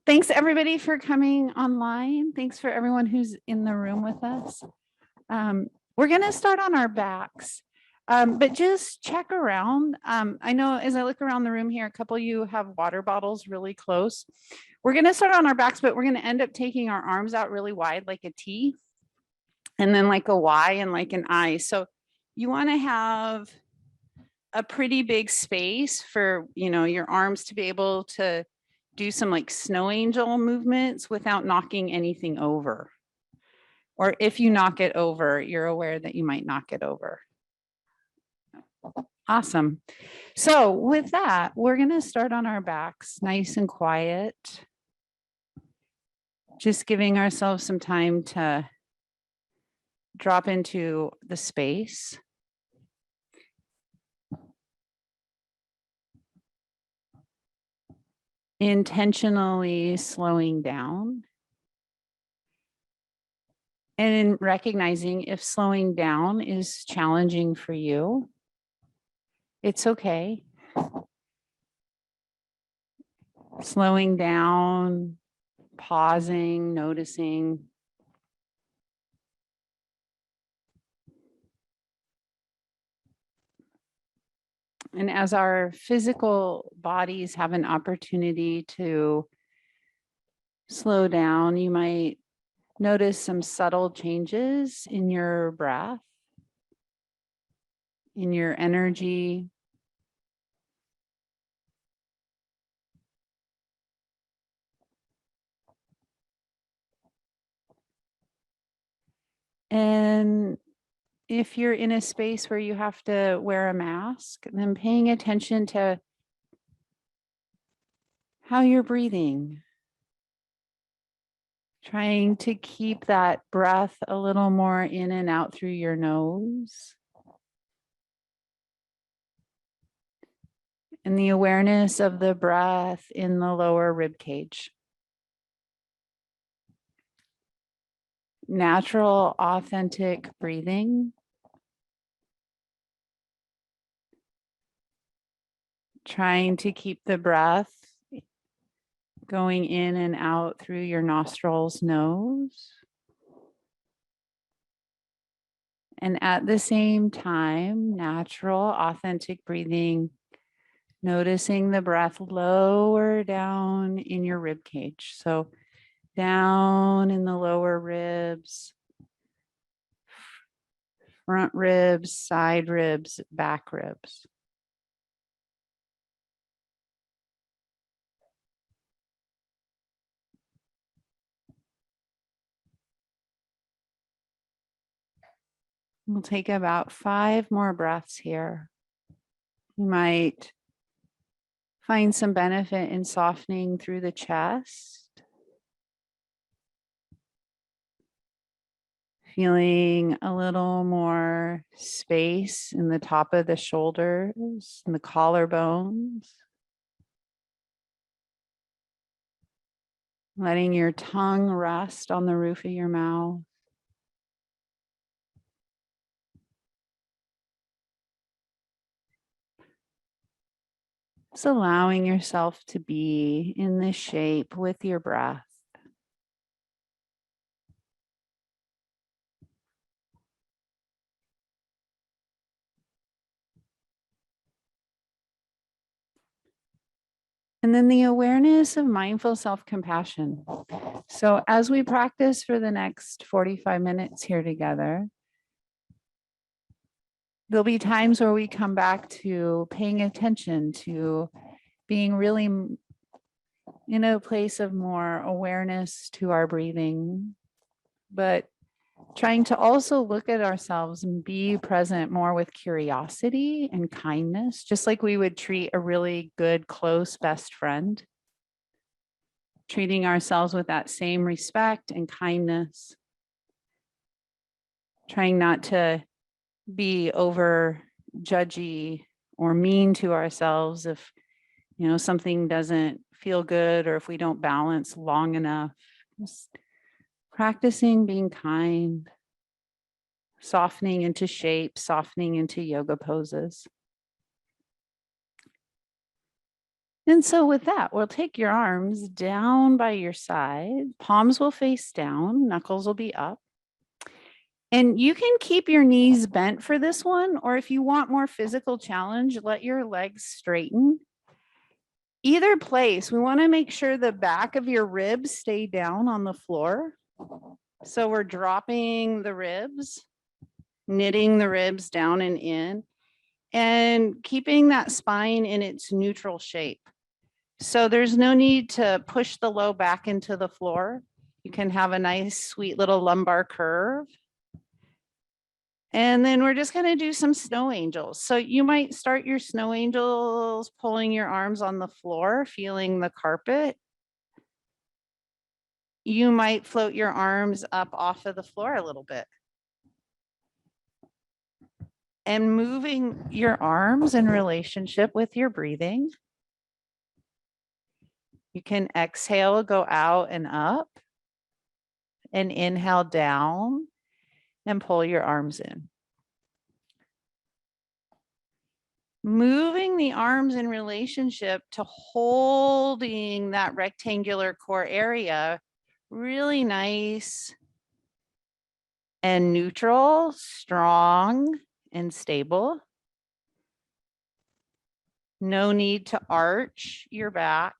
Thanks everybody for coming online. Thanks for everyone who's in the room with us. We're going to start on our backs, but just check around. I know as I look around the room here, a couple of you have water bottles really close. We're going to start on our backs, but we're going to end up taking our arms out really wide like a T, and then like a Y and like an I. So you want to have a pretty big space for, your arms to be able to do some like snow angel movements without knocking anything over. Or if you knock it over, you're aware that you might knock it over. Awesome. So with that, we're going to start on our backs, nice and quiet. Just giving ourselves some time to drop into the space. Intentionally slowing down. And recognizing if slowing down is challenging for you, it's okay. Slowing down, pausing, noticing. And as our physical bodies have an opportunity to slow down, you might notice some subtle changes in your breath, in your energy. And if you're in a space where you have to wear a mask, then paying attention to how you're breathing. Trying to keep that breath a little more in and out through your nose. And the awareness of the breath in the lower rib cage. Natural, authentic breathing. Trying to keep the breath going in and out through your nostrils, nose. And at the same time, natural, authentic breathing, noticing the breath lower down in your rib cage. So down in the lower ribs, front ribs, side ribs, back ribs. We'll take about 5 more breaths here. You might find some benefit in softening through the chest. Feeling a little more space in the top of the shoulders and the collarbones. Letting your tongue rest on the roof of your mouth. Just allowing yourself to be in this shape with your breath. And then the awareness of mindful self-compassion. So as we practice for the next 45 minutes here together, there'll be times where we come back to paying attention to being really in a place of more awareness to our breathing, but trying to also look at ourselves and be present more with curiosity and kindness, just like we would treat a really good, close best friend. Treating ourselves with that same respect and kindness. Trying not to be over judgy or mean to ourselves if, something doesn't feel good or if we don't balance long enough. Just practicing being kind, softening into shape, softening into yoga poses. And so with that, we'll take your arms down by your side. Palms will face down, knuckles will be up. And you can keep your knees bent for this one, or if you want more physical challenge, let your legs straighten. Either place, we want to make sure the back of your ribs stay down on the floor. So we're dropping the ribs, knitting the ribs down and in, and keeping that spine in its neutral shape. So there's no need to push the low back into the floor. You can have a nice, sweet little lumbar curve. And then we're just going to do some snow angels. So you might start your snow angels pulling your arms on the floor, feeling the carpet. You might float your arms up off of the floor a little bit. And moving your arms in relationship with your breathing. You can exhale, go out and up, and inhale down and pull your arms in. Moving the arms in relationship to holding that rectangular core area, really nice and neutral, strong and stable. No need to arch your back.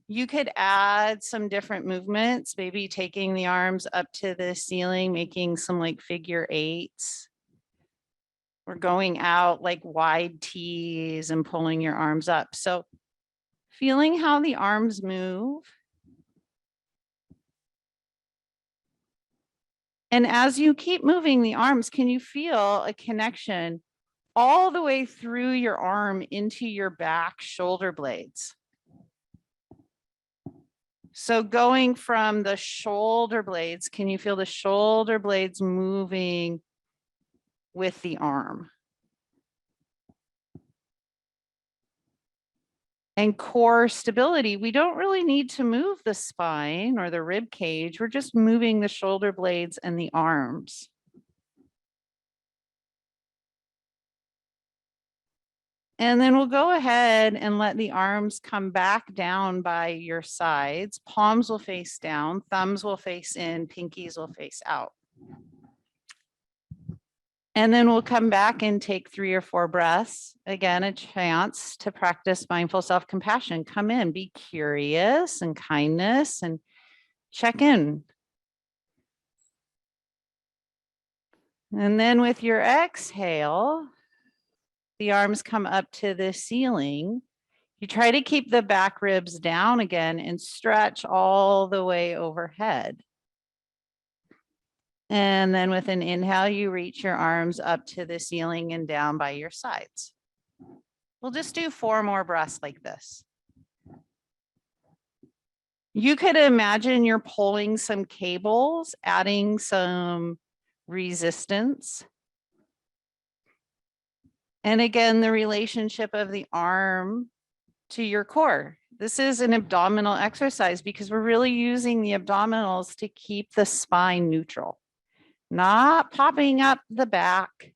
You could add some different movements, maybe taking the arms up to the ceiling, making some like figure eights. Or going out like wide T's and pulling your arms up. So feeling how the arms move. And as you keep moving the arms, can you feel a connection all the way through your arm into your back shoulder blades? So going from the shoulder blades, can you feel the shoulder blades moving with the arm? And core stability, we don't really need to move the spine or the rib cage. We're just moving the shoulder blades and the arms. And then we'll go ahead and let the arms come back down by your sides. Palms will face down, thumbs will face in, pinkies will face out. And then we'll come back and take 3 or 4 breaths. Again, a chance to practice mindful self-compassion. Come in, be curious and kindness and check in. And then with your exhale, the arms come up to the ceiling. You try to keep the back ribs down again and stretch all the way overhead. And then with an inhale, you reach your arms up to the ceiling and down by your sides. We'll just do 4 more breaths like this. You could imagine you're pulling some cables, adding some resistance. And again, the relationship of the arm to your core. This is an abdominal exercise because we're really using the abdominals to keep the spine neutral. Not popping up the back,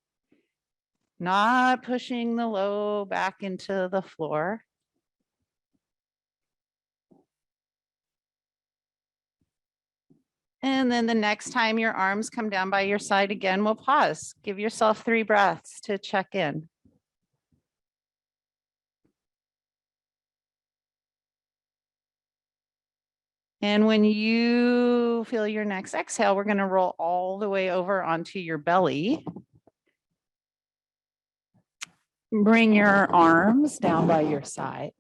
not pushing the low back into the floor. And then the next time your arms come down by your side again, we'll pause. Give yourself 3 breaths to check in. And when you feel your next exhale, we're going to roll all the way over onto your belly. Bring your arms down by your sides.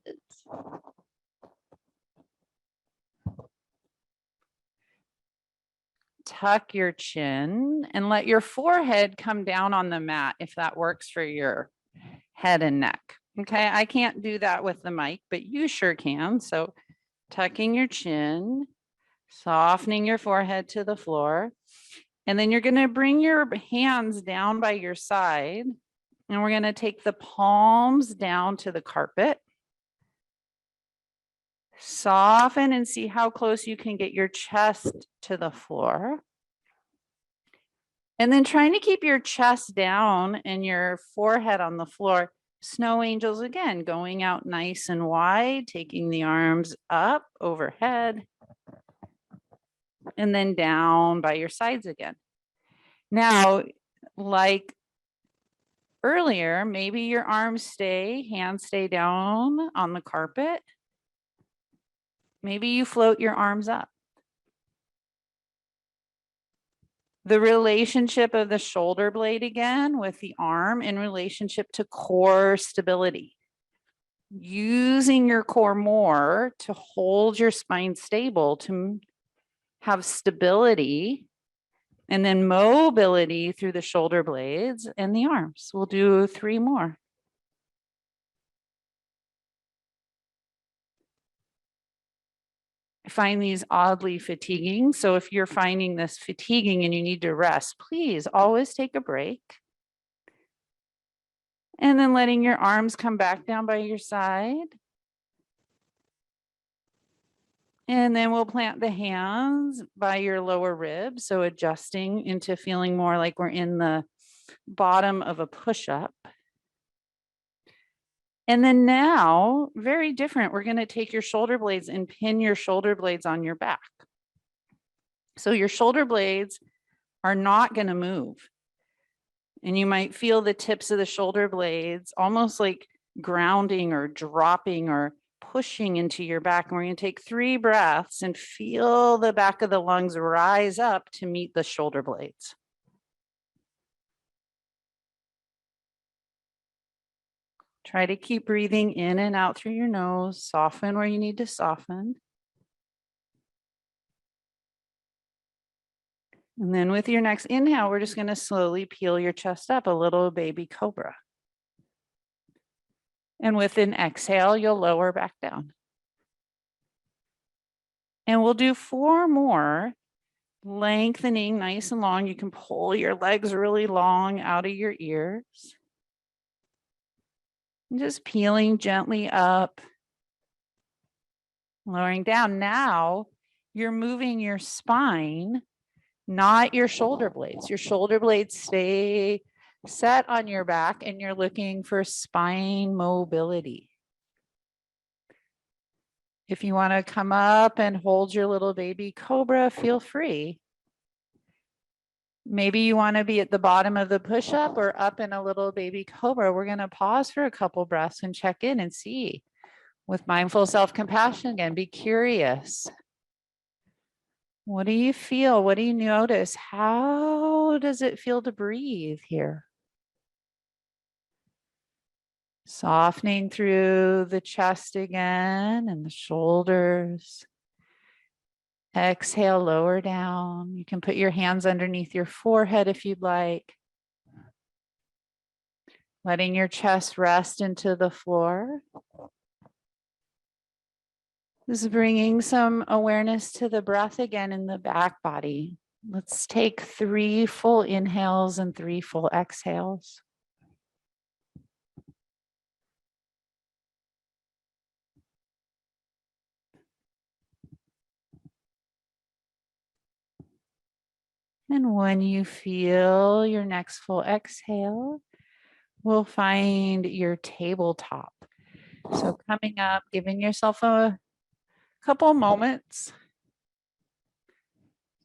Tuck your chin and let your forehead come down on the mat if that works for your head and neck. Okay, I can't do that with the mic, but you sure can. So tucking your chin, softening your forehead to the floor. And then you're going to bring your hands down by your side. And we're going to take the palms down to the carpet. Soften and see how close you can get your chest to the floor. And then trying to keep your chest down and your forehead on the floor. Snow angels again, going out nice and wide, taking the arms up overhead and then down by your sides again. Now, like earlier, maybe your arms stay, hands stay down on the carpet. Maybe you float your arms up. The relationship of the shoulder blade again with the arm in relationship to core stability. Using your core more to hold your spine stable, to have stability, and then mobility through the shoulder blades and the arms. We'll do 3 more. I find these oddly fatiguing. So if you're finding this fatiguing and you need to rest, please always take a break. And then letting your arms come back down by your side. And then we'll plant the hands by your lower ribs. So adjusting into feeling more like we're in the bottom of a push-up. And then now, very different, we're going to take your shoulder blades and pin your shoulder blades on your back. So your shoulder blades are not going to move. And you might feel the tips of the shoulder blades almost like grounding or dropping or pushing into your back. And we're going to take 3 breaths and feel the back of the lungs rise up to meet the shoulder blades. Try to keep breathing in and out through your nose. Soften where you need to soften. And then with your next inhale, we're just going to slowly peel your chest up, a little baby cobra. And with an exhale, you'll lower back down. And we'll do 4 more, lengthening nice and long. You can pull your legs really long out of your ears. And just peeling gently up, lowering down. Now you're moving your spine, not your shoulder blades. Your shoulder blades stay set on your back and you're looking for spine mobility. If you want to come up and hold your little baby cobra, feel free. Maybe you want to be at the bottom of the push-up or up in a little baby cobra. We're going to pause for a couple breaths and check in and see. With mindful self-compassion again, be curious. What do you feel? What do you notice? How does it feel to breathe here? Softening through the chest again and the shoulders. Exhale, lower down. You can put your hands underneath your forehead if you'd like. Letting your chest rest into the floor. This is bringing some awareness to the breath again in the back body. Let's take 3 full inhales and 3 full exhales. And when you feel your next full exhale, we'll find your tabletop. So coming up, giving yourself a couple moments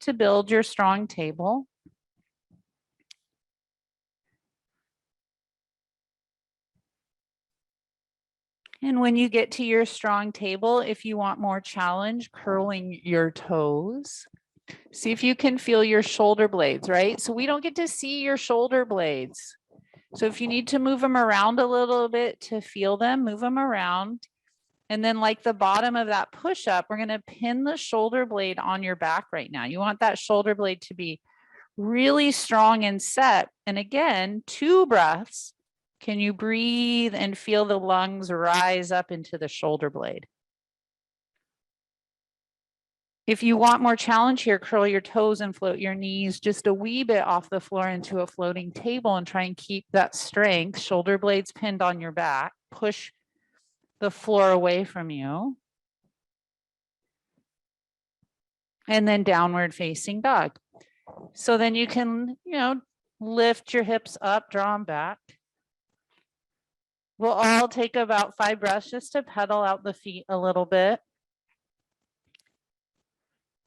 to build your strong table. And when you get to your strong table, if you want more challenge, curling your toes. See if you can feel your shoulder blades, right? So we don't get to see your shoulder blades. So if you need to move them around a little bit to feel them, move them around. And then like the bottom of that push-up, we're going to pin the shoulder blade on your back right now. You want that shoulder blade to be really strong and set. And again, 2 breaths. Can you breathe and feel the lungs rise up into the shoulder blade? If you want more challenge here, curl your toes and float your knees just a wee bit off the floor into a floating table and try and keep that strength. Shoulder blades pinned on your back. Push the floor away from you. And then downward facing dog. So then you can, lift your hips up, draw them back. We'll all take about 5 breaths just to pedal out the feet a little bit.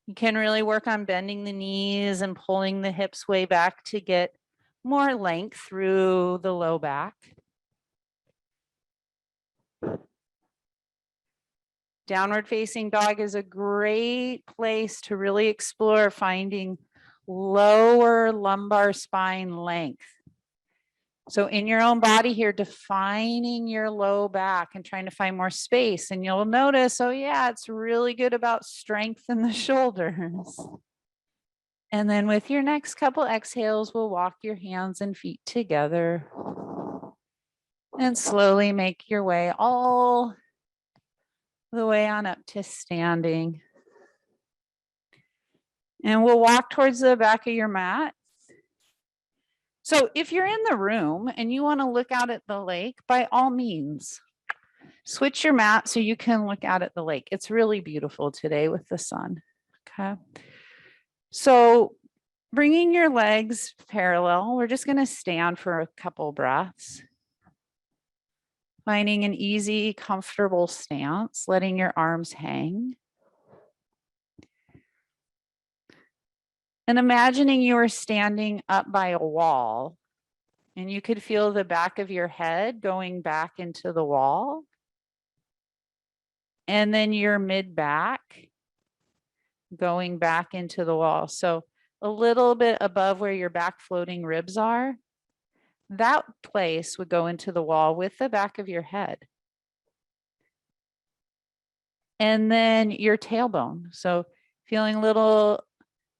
You can really work on bending the knees and pulling the hips way back to get more length through the low back. Downward facing dog is a great place to really explore finding lower lumbar spine length. So in your own body here, defining your low back and trying to find more space. And you'll notice, oh yeah, it's really good about strength in the shoulders. And then with your next couple exhales, we'll walk your hands and feet together and slowly make your way all the way on up to standing. And we'll walk towards the back of your mat. So if you're in the room and you want to look out at the lake, by all means, switch your mat so you can look out at the lake. It's really beautiful today with the sun. Okay. So bringing your legs parallel, we're just going to stand for a couple breaths. Finding an easy, comfortable stance, letting your arms hang. And imagining you are standing up by a wall and you could feel the back of your head going back into the wall. And then your mid-back going back into the wall. So a little bit above where your back floating ribs are, that place would go into the wall with the back of your head. And then your tailbone. So feeling a little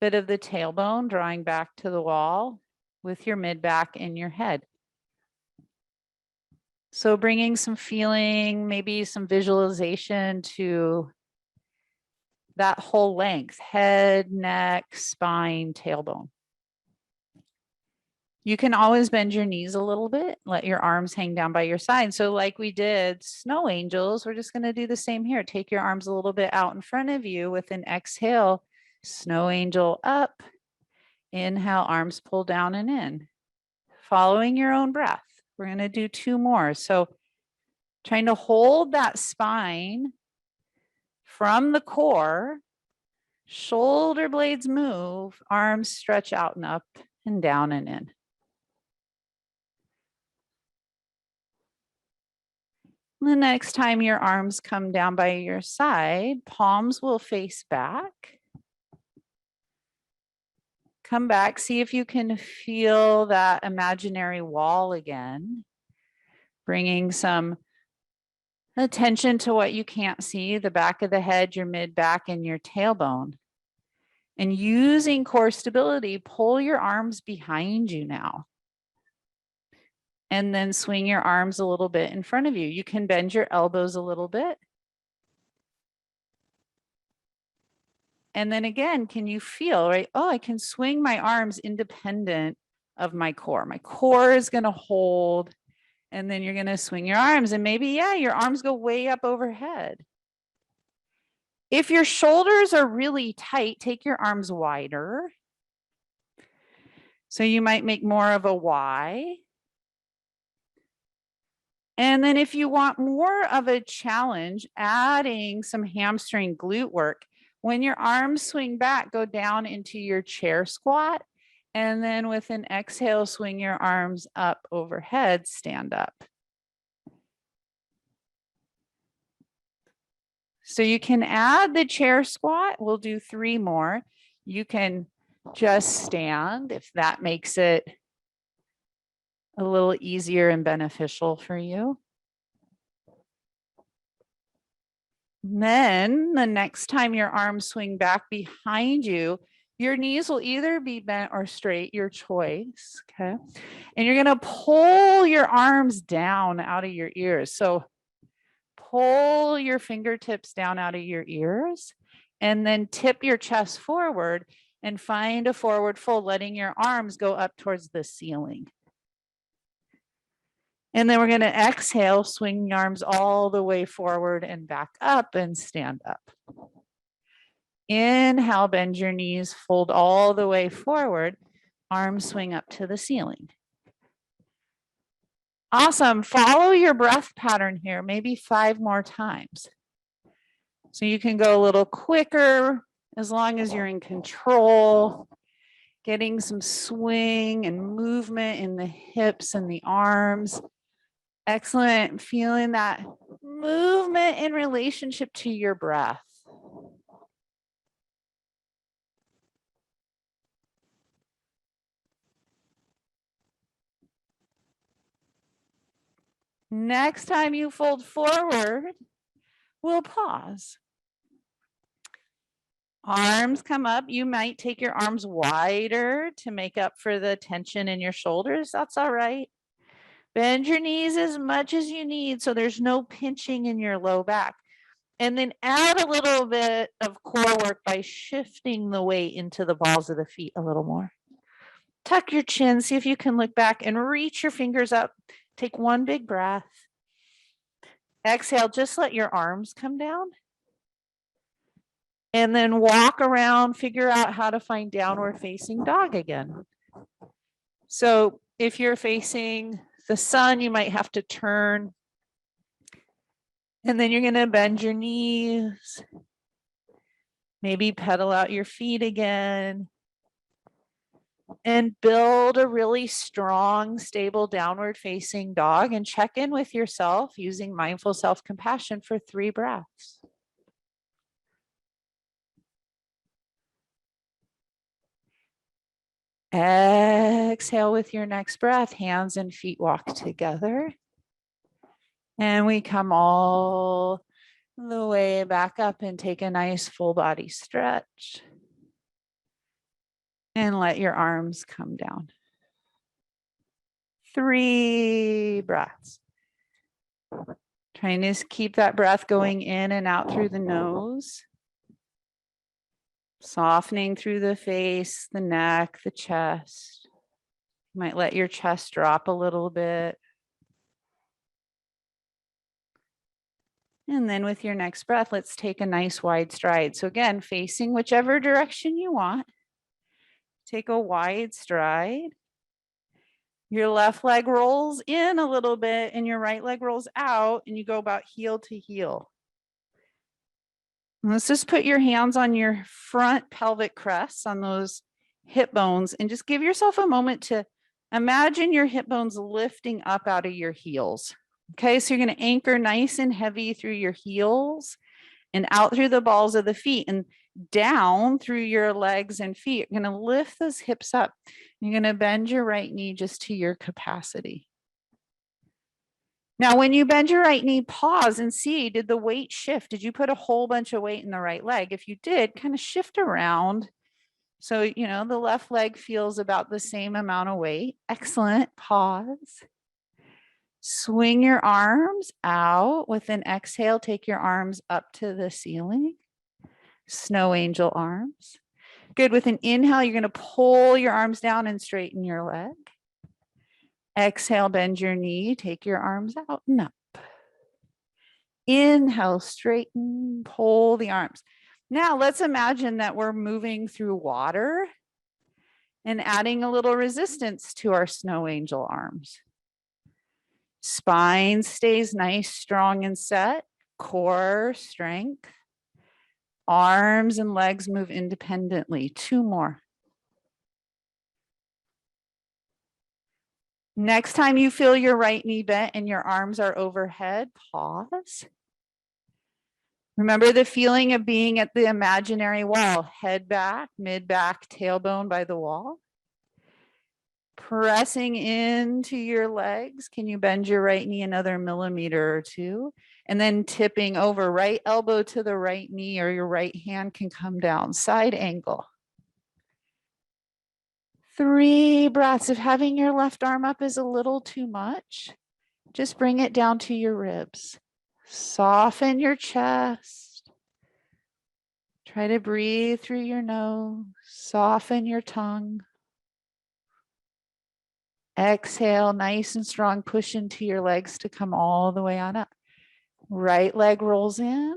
bit of the tailbone drawing back to the wall with your mid-back and your head. So bringing some feeling, maybe some visualization to that whole length, head, neck, spine, tailbone. You can always bend your knees a little bit, let your arms hang down by your side. So like we did snow angels, we're just going to do the same here. Take your arms a little bit out in front of you with an exhale, snow angel up, inhale, arms pull down and in, following your own breath. We're going to do 2 more. So trying to hold that spine from the core, shoulder blades move, arms stretch out and up and down and in. The next time your arms come down by your side, palms will face back. Come back, see if you can feel that imaginary wall again, bringing some attention to what you can't see, the back of the head, your mid-back, and your tailbone. And using core stability, pull your arms behind you now. And then swing your arms a little bit in front of you. You can bend your elbows a little bit. And then again, can you feel, right? Oh, I can swing my arms independent of my core. My core is going to hold. And then you're going to swing your arms. And maybe, yeah, your arms go way up overhead. If your shoulders are really tight, take your arms wider. So you might make more of a Y. And then if you want more of a challenge, adding some hamstring glute work, when your arms swing back, go down into your chair squat. And then with an exhale, swing your arms up overhead, stand up. So you can add the chair squat. We'll do 3 more. You can just stand if that makes it a little easier and beneficial for you. Then the next time your arms swing back behind you, your knees will either be bent or straight, your choice, okay? And you're gonna pull your arms down out of your ears. So pull your fingertips down out of your ears and then tip your chest forward and find a forward fold, letting your arms go up towards the ceiling. And then we're going to exhale, swing the arms all the way forward and back up and stand up. Inhale, bend your knees, fold all the way forward, arms swing up to the ceiling. Awesome. Follow your breath pattern here, maybe 5 more times. So you can go a little quicker as long as you're in control, getting some swing and movement in the hips and the arms. Excellent. Feeling that movement in relationship to your breath. Next time you fold forward, we'll pause. Arms come up. You might take your arms wider to make up for the tension in your shoulders. That's all right. Bend your knees as much as you need so there's no pinching in your low back. And then add a little bit of core work by shifting the weight into the balls of the feet a little more. Tuck your chin, see if you can look back and reach your fingers up. Take one big breath. Exhale, just let your arms come down. And then walk around, figure out how to find downward facing dog again. So if you're facing the sun, you might have to turn. And then you're going to bend your knees. Maybe pedal out your feet again. And build a really strong, stable downward facing dog and check in with yourself using mindful self-compassion for 3 breaths. Exhale with your next breath, hands and feet walk together. And we come all the way back up and take a nice full body stretch. And let your arms come down. 3 breaths. Trying to keep that breath going in and out through the nose. Softening through the face, the neck, the chest. You might let your chest drop a little bit. And then with your next breath, let's take a nice wide stride. So again, facing whichever direction you want. Take a wide stride. Your left leg rolls in a little bit and your right leg rolls out and you go about heel to heel. Let's just put your hands on your front pelvic crests, on those hip bones, and just give yourself a moment to imagine your hip bones lifting up out of your heels. Okay, so you're going to anchor nice and heavy through your heels and out through the balls of the feet and down through your legs and feet. You're going to lift those hips up. You're going to bend your right knee just to your capacity. Now, when you bend your right knee, pause and see, did the weight shift? Did you put a whole bunch of weight in the right leg? If you did, kind of shift around. So, you know, the left leg feels about the same amount of weight. Excellent. Pause. Swing your arms out. With an exhale, take your arms up to the ceiling. Snow angel arms. Good. With an inhale, you're going to pull your arms down and straighten your leg. Exhale, bend your knee, take your arms out and up. Inhale, straighten, pull the arms. Now let's imagine that we're moving through water and adding a little resistance to our snow angel arms. Spine stays nice, strong, and set. Core strength. Arms and legs move independently. 2 more. Next time you feel your right knee bent and your arms are overhead, pause. Remember the feeling of being at the imaginary wall, head back, mid back, tailbone by the wall. Pressing into your legs. Can you bend your right knee another millimeter or 2? And then tipping over, right elbow to the right knee, or your right hand can come down, side angle. 3 breaths. If having your left arm up is a little too much, just bring it down to your ribs. Soften your chest. Try to breathe through your nose. Soften your tongue. Exhale, nice and strong. Push into your legs to come all the way on up. Right leg rolls in.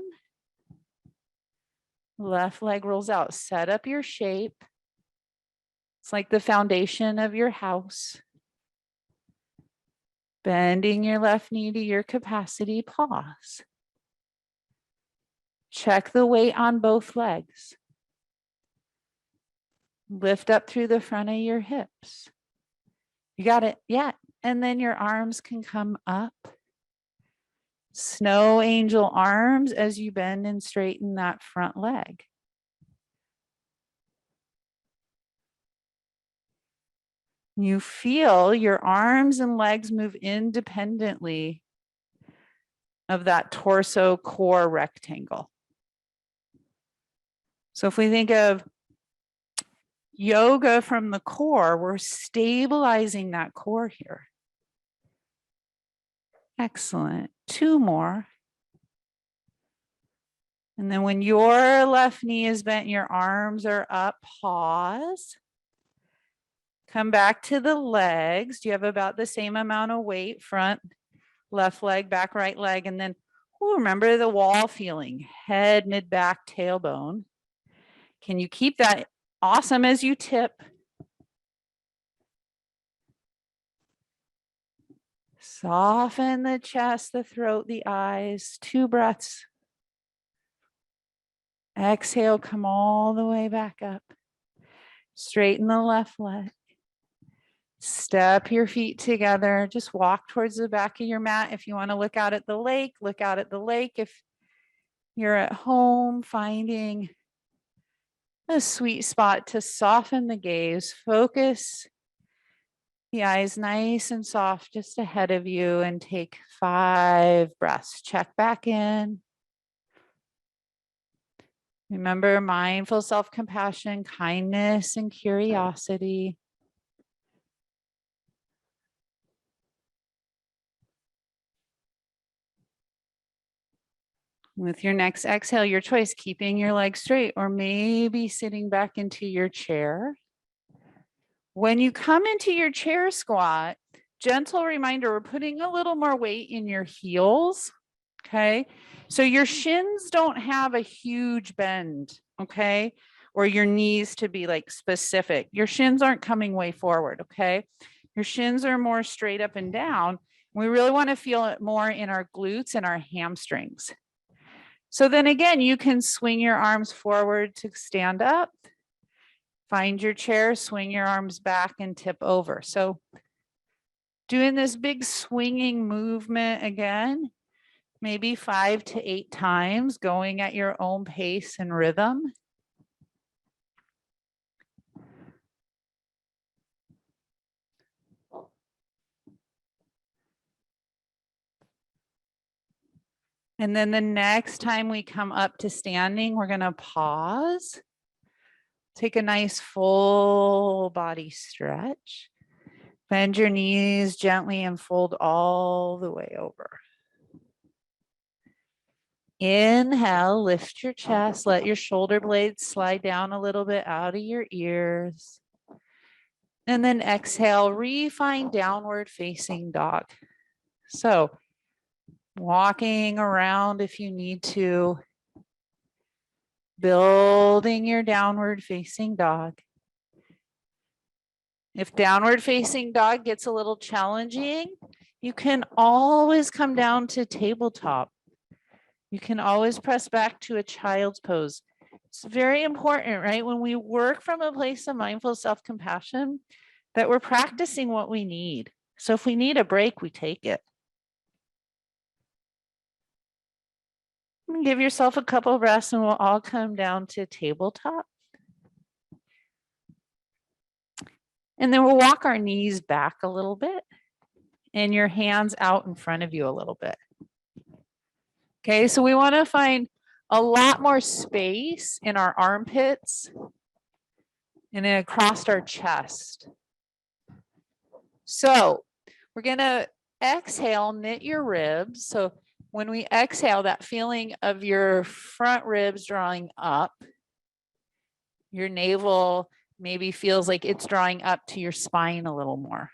Left leg rolls out. Set up your shape. It's like the foundation of your house. Bending your left knee to your capacity, pause. Check the weight on both legs. Lift up through the front of your hips. You got it? Yeah. And then your arms can come up. Snow angel arms as you bend and straighten that front leg. You feel your arms and legs move independently of that torso core rectangle. So if we think of yoga from the core, we're stabilizing that core here. Excellent. 2 more. And then when your left knee is bent, your arms are up, pause. Come back to the legs. Do you have about the same amount of weight? Front, left leg, back, right leg. And then remember the wall feeling, head, mid, back, tailbone. Can you keep that awesome as you tip? Soften the chest, the throat, the eyes. 2 breaths. Exhale, come all the way back up. Straighten the left leg. Step your feet together. Just walk towards the back of your mat. If you want to look out at the lake, look out at the lake. If you're at home, finding a sweet spot to soften the gaze, focus the eyes nice and soft just ahead of you, and take 5 breaths. Check back in. Remember mindful self-compassion, kindness, and curiosity. With your next exhale, your choice, keeping your legs straight or maybe sitting back into your chair. When you come into your chair squat, gentle reminder, we're putting a little more weight in your heels, okay? So your shins don't have a huge bend, okay? Or your knees to be like specific. Your shins aren't coming way forward, okay? Your shins are more straight up and down. We really want to feel it more in our glutes and our hamstrings. So then again, you can swing your arms forward to stand up. Find your chair, swing your arms back and tip over. So doing this big swinging movement again, maybe 5 to 8 times, going at your own pace and rhythm. And then the next time we come up to standing, we're going to pause. Take a nice full body stretch. Bend your knees gently and fold all the way over. Inhale, lift your chest, let your shoulder blades slide down a little bit out of your ears. And then exhale, refine downward facing dog. So walking around if you need to, building your downward facing dog. If downward facing dog gets a little challenging, you can always come down to tabletop. You can always press back to a child's pose. It's very important, right? When we work from a place of mindful self-compassion, that we're practicing what we need. So if we need a break, we take it. Give yourself a couple of breaths and we'll all come down to tabletop. And then we'll walk our knees back a little bit and your hands out in front of you a little bit. Okay, so we want to find a lot more space in our armpits and then across our chest. So we're going to exhale, knit your ribs. So when we exhale, that feeling of your front ribs drawing up, your navel maybe feels like it's drawing up to your spine a little more.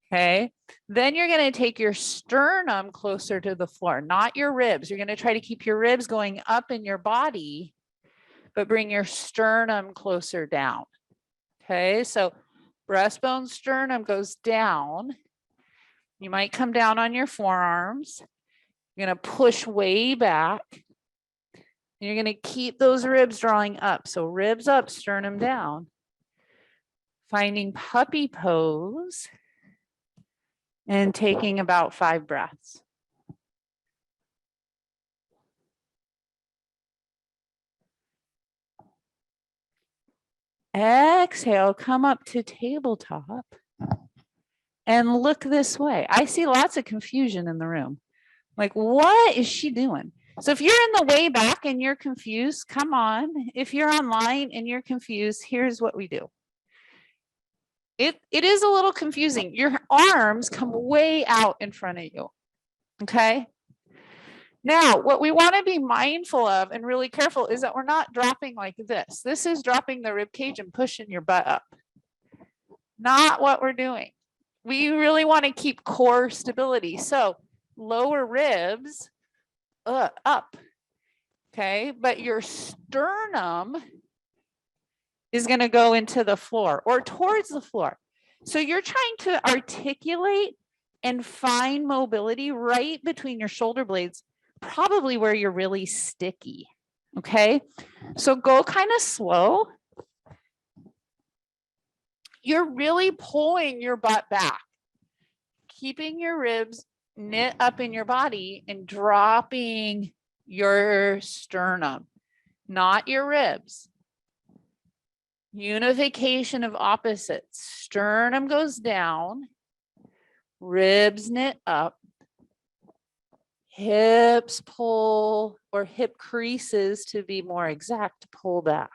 Okay, then you're going to take your sternum closer to the floor, not your ribs. You're going to try to keep your ribs going up in your body, but bring your sternum closer down. Okay, so breastbone, sternum goes down. You might come down on your forearms. You're going to push way back. You're going to keep those ribs drawing up. So ribs up, sternum down. Finding puppy pose and taking about 5 breaths. Exhale, come up to tabletop and look this way. I see lots of confusion in the room. Like, what is she doing? So if you're in the way back and you're confused, come on. If you're online and you're confused, here's what we do. It is a little confusing. Your arms come way out in front of you. Okay. Now, what we want to be mindful of and really careful is that we're not dropping like this. This is dropping the rib cage and pushing your butt up. Not what we're doing. We really want to keep core stability. So lower ribs up. Okay. But your sternum is going to go into the floor or towards the floor. So you're trying to articulate and find mobility right between your shoulder blades, probably where you're really sticky. Okay. So go kind of slow. You're really pulling your butt back, keeping your ribs knit up in your body and dropping your sternum, not your ribs. Unification of opposites. Sternum goes down, ribs knit up, hips pull, or hip creases to be more exact, pull back.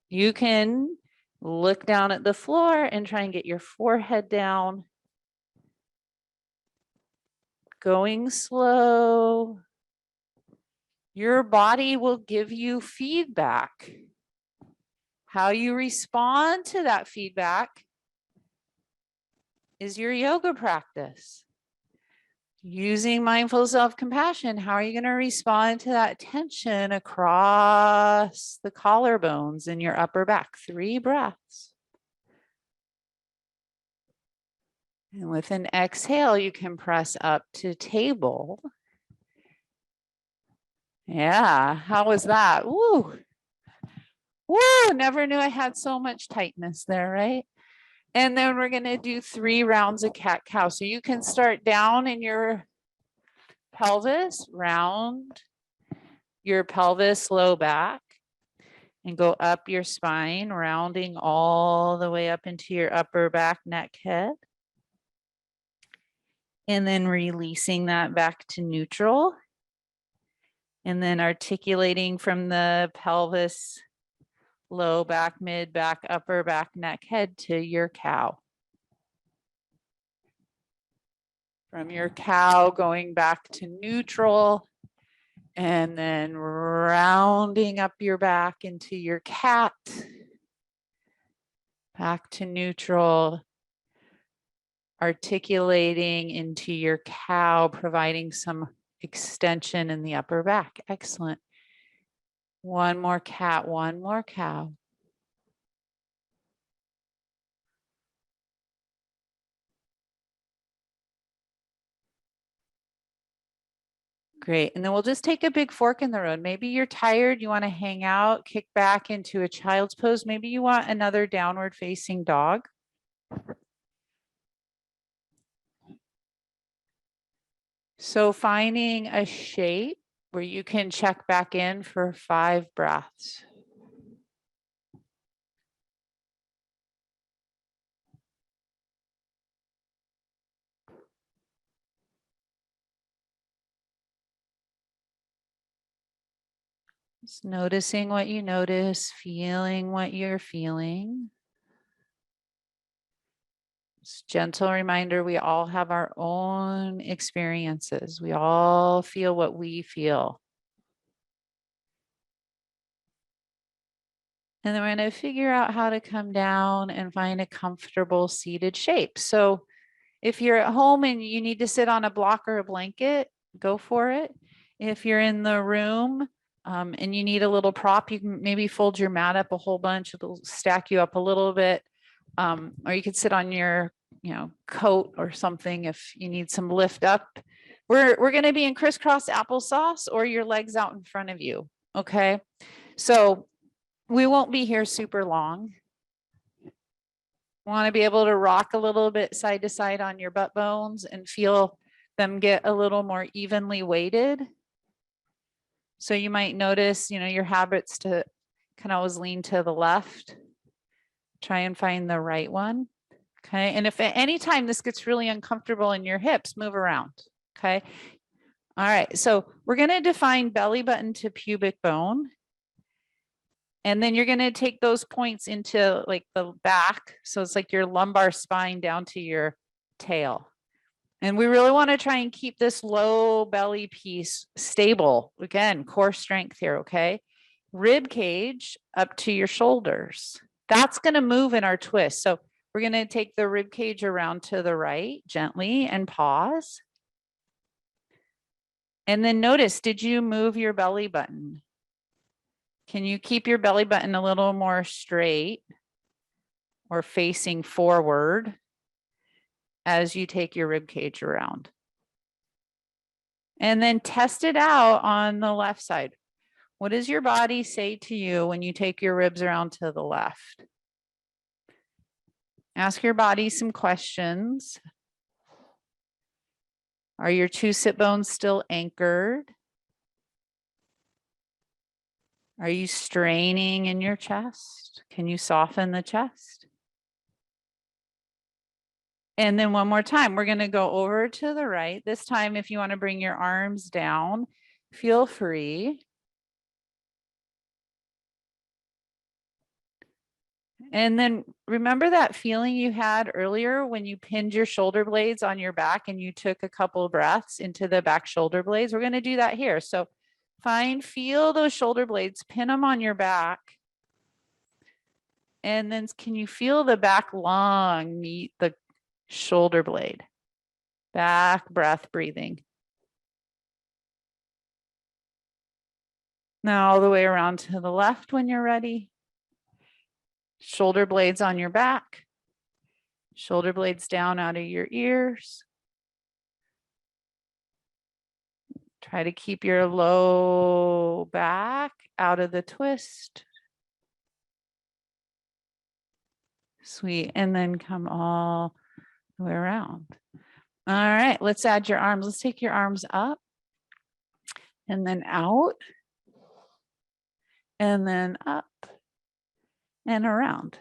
You can look down at the floor and try and get your forehead down. Going slow. Your body will give you feedback. How you respond to that feedback is your yoga practice. Using mindful self-compassion, how are you going to respond to that tension across the collarbones in your upper back? 3 breaths. And with an exhale, you can press up to table. Yeah, how was that? Woo! Woo! Never knew I had so much tightness there, right? And then we're going to do 3 rounds of cat-cow. So you can start down in your pelvis, round your pelvis, low back, and go up your spine, rounding all the way up into your upper back, neck, head. And then releasing that back to neutral. And then articulating from the pelvis, low back, mid back, upper back, neck, head to your cow. From your cow going back to neutral and then rounding up your back into your cat. Back to neutral. Articulating into your cow, providing some extension in the upper back. Excellent. One more cat, one more cow. Great. And then we'll just take a big fork in the road. Maybe you're tired, you want to hang out, kick back into a child's pose. Maybe you want another downward facing dog. So finding a shape where you can check back in for 5 breaths. Just noticing what you notice, feeling what you're feeling. Just gentle reminder, we all have our own experiences. We all feel what we feel. And then we're going to figure out how to come down and find a comfortable seated shape. So if you're at home and you need to sit on a block or a blanket, go for it. If you're in the room and you need a little prop, you can maybe fold your mat up a whole bunch. It'll stack you up a little bit. Or you could sit on your coat or something if you need some lift up. We're going to be in crisscross applesauce or your legs out in front of you. Okay. So we won't be here super long. Want to be able to rock a little bit side to side on your butt bones and feel them get a little more evenly weighted. So you might notice, your habits to kind of always lean to the left. Try and find the right one. Okay. And if at any time this gets really uncomfortable in your hips, move around. Okay. All right. So we're going to define belly button to pubic bone. And then you're going to take those points into like the back. So it's like your lumbar spine down to your tail. And we really want to try and keep this low belly piece stable. Again, core strength here. Okay. Rib cage up to your shoulders. That's going to move in our twist. So we're going to take the rib cage around to the right gently and pause. And then notice, did you move your belly button? Can you keep your belly button a little more straight or facing forward as you take your rib cage around? And then test it out on the left side. What does your body say to you when you take your ribs around to the left? Ask your body some questions. Are your two sit bones still anchored? Are you straining in your chest? Can you soften the chest? And then one more time, we're going to go over to the right. This time, if you want to bring your arms down, feel free. And then remember that feeling you had earlier when you pinned your shoulder blades on your back and you took a couple of breaths into the back shoulder blades? We're going to do that here. So feel those shoulder blades, pin them on your back. And then can you feel the back lung meet the shoulder blade? Back breath breathing. Now all the way around to the left when you're ready. Shoulder blades on your back. Shoulder blades down out of your ears. Try to keep your low back out of the twist. Sweet. And then come all the way around. All right, let's add your arms. Let's take your arms up and then out and then up and around.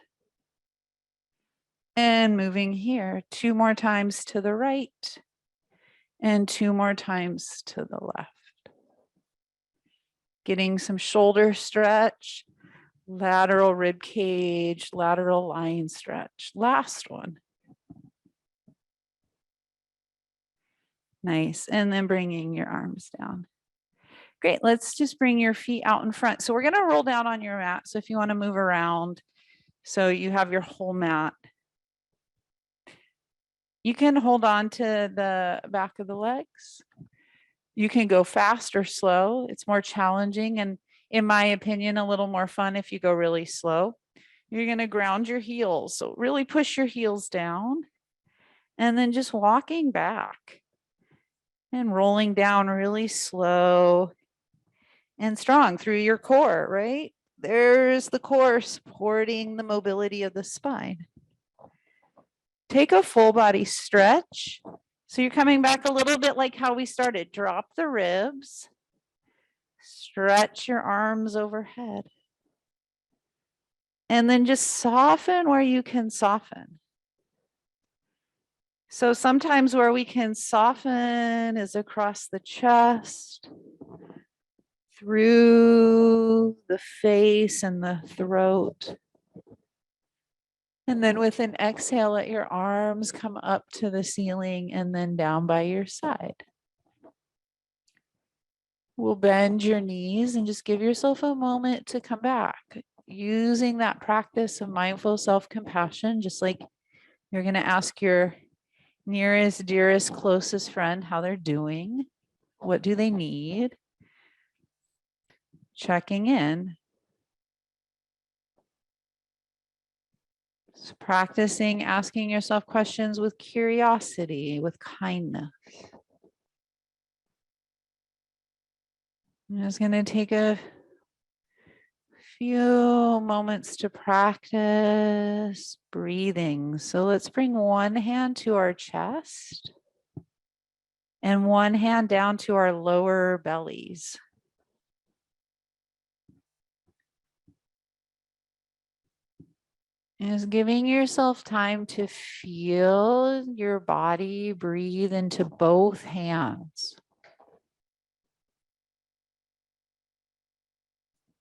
And moving here, 2 more times to the right and 2 more times to the left. Getting some shoulder stretch, lateral rib cage, lateral line stretch. Last one. Nice. And then bringing your arms down. Great. Let's just bring your feet out in front. So we're going to roll down on your mat. So if you want to move around, so you have your whole mat. You can hold on to the back of the legs. You can go fast or slow. It's more challenging and, in my opinion, a little more fun if you go really slow. You're going to ground your heels. So really push your heels down and then just walking back and rolling down really slow and strong through your core, right? There's the core supporting the mobility of the spine. Take a full body stretch. So you're coming back a little bit like how we started. Drop the ribs. Stretch your arms overhead. And then just soften where you can soften. So sometimes where we can soften is across the chest, through the face and the throat. And then with an exhale, let your arms come up to the ceiling and then down by your side. We'll bend your knees and just give yourself a moment to come back. Using that practice of mindful self-compassion, just like you're going to ask your nearest, dearest, closest friend how they're doing. What do they need? Checking in. So practicing asking yourself questions with curiosity, with kindness. I'm just going to take a few moments to practice breathing. So let's bring one hand to our chest and one hand down to our lower bellies. Is giving yourself time to feel your body breathe into both hands.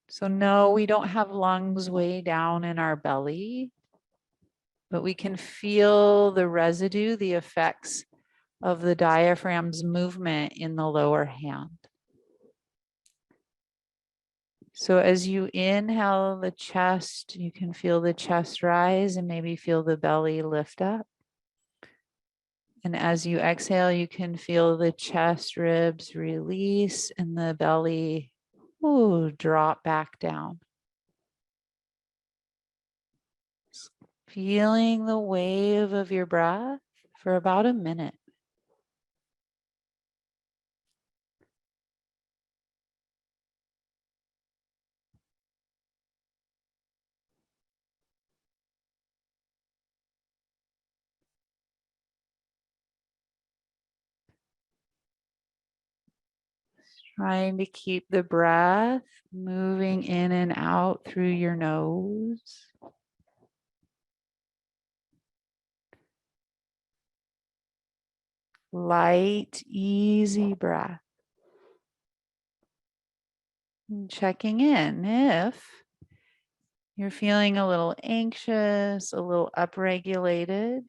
So no, we don't have lungs way down in our belly, but we can feel the residue, the effects of the diaphragm's movement in the lower hand. So as you inhale the chest, you can feel the chest rise and maybe feel the belly lift up. And as you exhale, you can feel the chest ribs release and the belly drop back down. Feeling the wave of your breath for about a minute. Trying to keep the breath moving in and out through your nose. Light, easy breath. And checking in if you're feeling a little anxious, a little upregulated,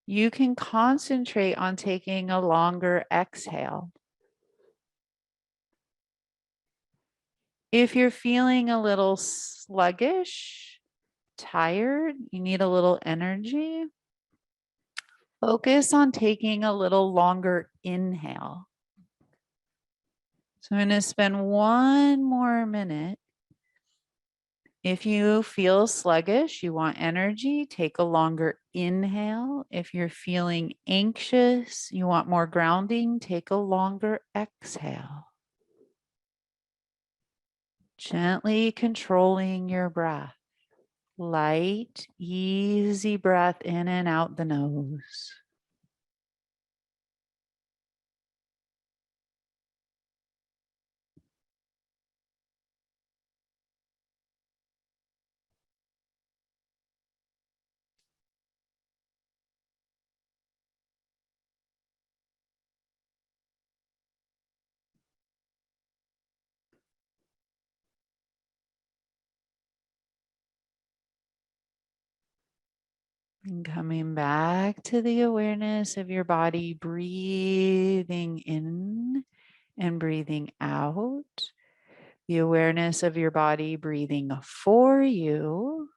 you can concentrate on taking a longer exhale. If you're feeling a little sluggish, tired, you need a little energy, focus on taking a little longer inhale. So I'm going to spend one more minute. If you feel sluggish, you want energy, take a longer inhale. If you're feeling anxious, you want more grounding, take a longer exhale. Gently controlling your breath. Light, easy breath in and out the nose. And coming back to the awareness of your body, breathing in and breathing out. The awareness of your body breathing for you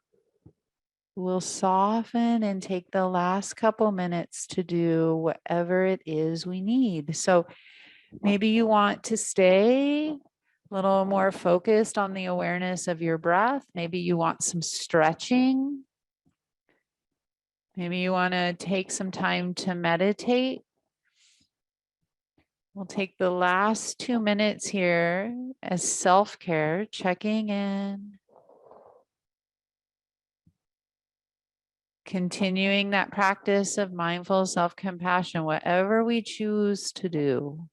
will soften and take the last couple minutes to do whatever it is we need. So maybe you want to stay a little more focused on the awareness of your breath. Maybe you want some stretching. Maybe you want to take some time to meditate. We'll take the last 2 minutes here as self-care, checking in, continuing that practice of mindful self-compassion, whatever we choose to do.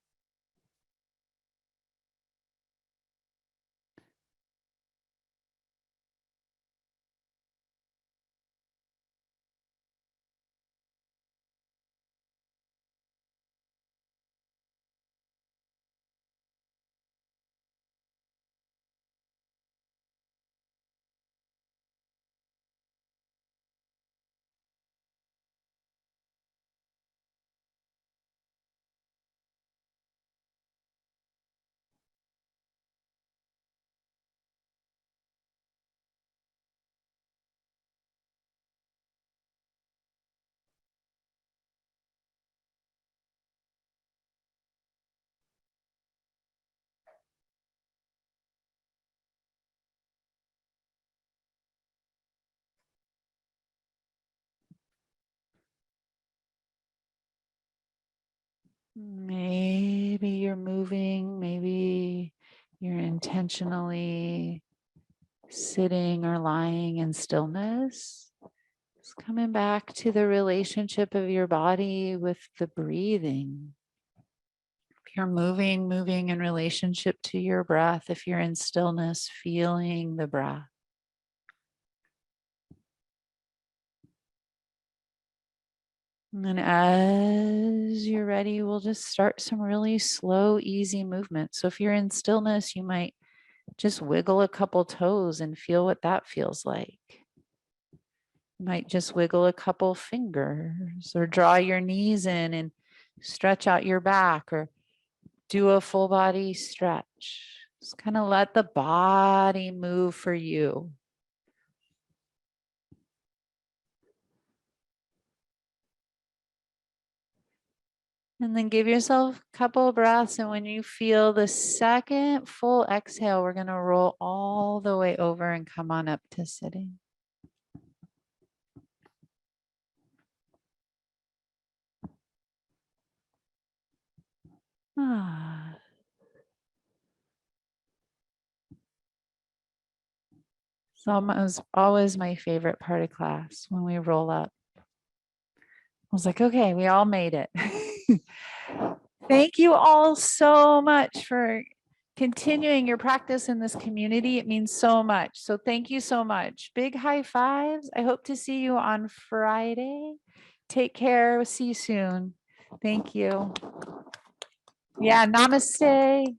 Maybe you're moving, maybe you're intentionally sitting or lying in stillness. Just coming back to the relationship of your body with the breathing. If you're moving in relationship to your breath. If you're in stillness, feeling the breath. And then as you're ready, we'll just start some really slow, easy movement. So if you're in stillness, you might just wiggle a couple toes and feel what that feels like. You might just wiggle a couple fingers or draw your knees in and stretch out your back or do a full body stretch. Just kind of let the body move for you. And then give yourself a couple of breaths. And when you feel the second full exhale, we're going to roll all the way over and come on up to sitting. It's always my favorite part of class when we roll up. I was like, okay, we all made it. Thank you all so much for continuing your practice in this community. It means so much. So thank you so much. Big high fives. I hope to see you on Friday. Take care. We'll see you soon. Thank you. Yeah, namaste.